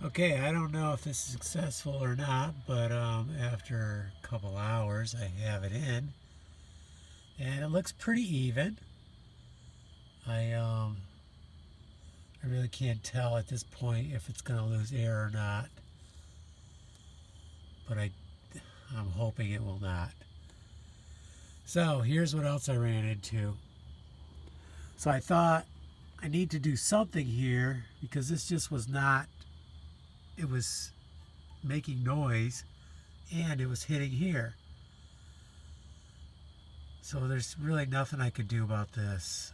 Okay, I don't know if this is successful or not, but after a couple hours I have it in and it looks pretty even. I really can't tell at this point if it's going to lose air or not, but I'm hoping it will not. So here's what else I ran into. So I thought I need to do something here because this just was not, it was making noise and it was hitting here. So there's really nothing I could do about this.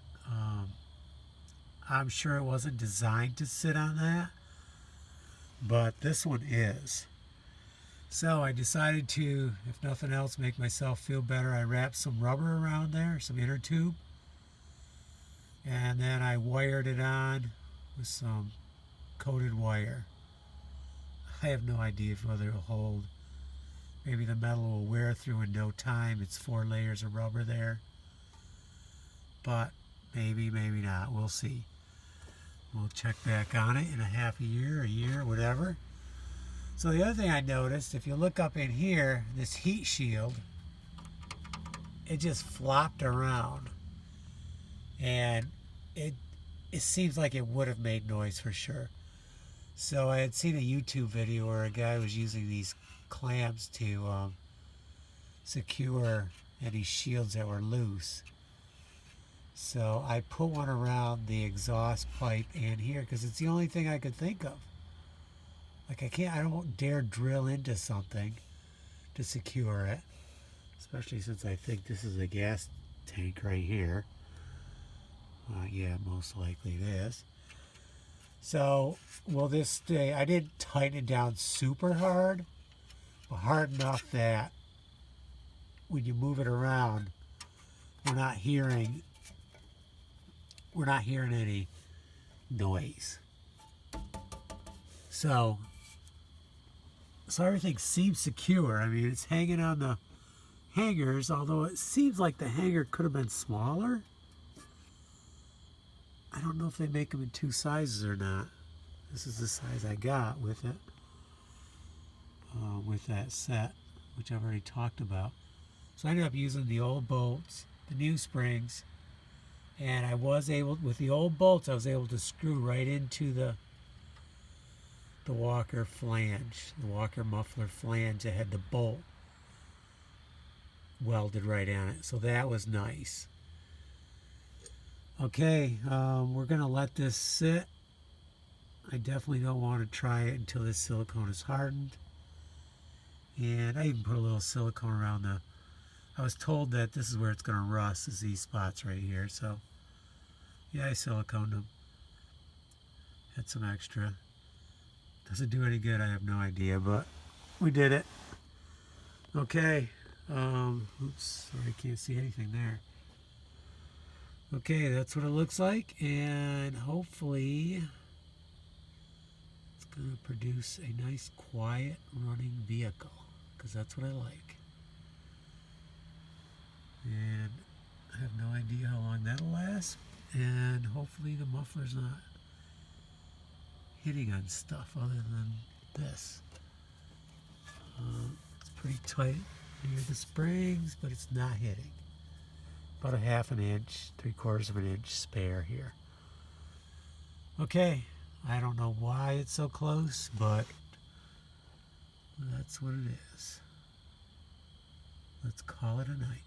I'm sure it wasn't designed to sit on that, but this one is. So I decided to, if nothing else, make myself feel better. I wrapped some rubber around there, some inner tube, and then I wired it on with some coated wire. I have no idea whether it'll hold. Maybe the metal will wear through in no time. It's 4 layers of rubber there. But maybe, maybe not. We'll see. We'll check back on it in a year, whatever. So the other thing I noticed, if you look up in here, this heat shield, it just flopped around. And it seems like it would have made noise for sure. So I had seen a YouTube video where a guy was using these clamps to secure any shields that were loose. So I put one around the exhaust pipe and here because it's the only thing I could think of. Like I don't dare drill into something to secure it, especially since I think this is a gas tank right here. Yeah, most likely it is. So will this stay? I didn't tighten it down super hard, but hard enough that when you move it around, we're not hearing any noise. So everything seems secure. I mean, it's hanging on the hangers, although it seems like the hanger could have been smaller. I don't know if they make them in 2 sizes or not. This is the size I got with it, with that set, which I've already talked about. So I ended up using the old bolts, the new springs, and I was able, with the old bolts, I was able to screw right into the Walker flange, the Walker muffler flange that had the bolt welded right on it. So that was nice. Okay, we're going to let this sit. I definitely don't want to try it until this silicone is hardened. And I even put a little silicone around I was told that this is where it's going to rust, is these spots right here. So, yeah, I siliconed them. Had some extra. Does it do any good? I have no idea, but we did it. Okay. Oops, sorry, I can't see anything there. Okay, that's what it looks like, and hopefully it's going to produce a nice, quiet, running vehicle, because that's what I like. And I have no idea how long that'll last, and hopefully the muffler's not hitting on stuff other than this. It's pretty tight near the springs, but it's not hitting. About a 1/2 inch, 3/4 of an inch spare here. Okay, I don't know why it's so close, but that's what it is. Let's call it a night.